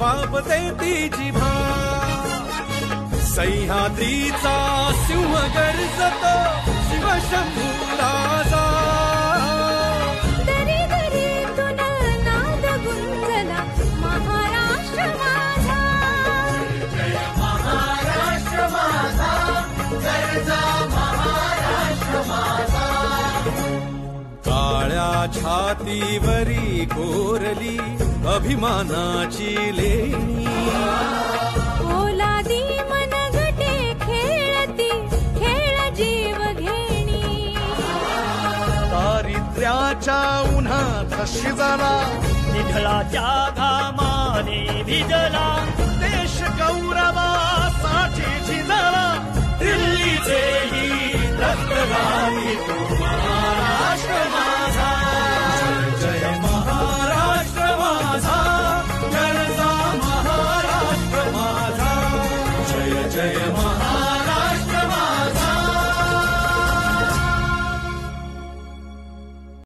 वापते ती जिभा सह्याद्रीचा सिंह गर्जतो शिवशंभू राजा दरी दरीतून नाद गुंजला महाराष्ट्र माझा जय महाराष्ट्र माझा गर्जा महाराष्ट्र माझा काळ्या छातीवरी कोरली अभिमानाची लेणी ओलादी मनगटे खेळती खेळ जीव घेणी दारिद्र्याच्या उन्हात शिजला निढळाच्या घामाने भिजला देश गौरवा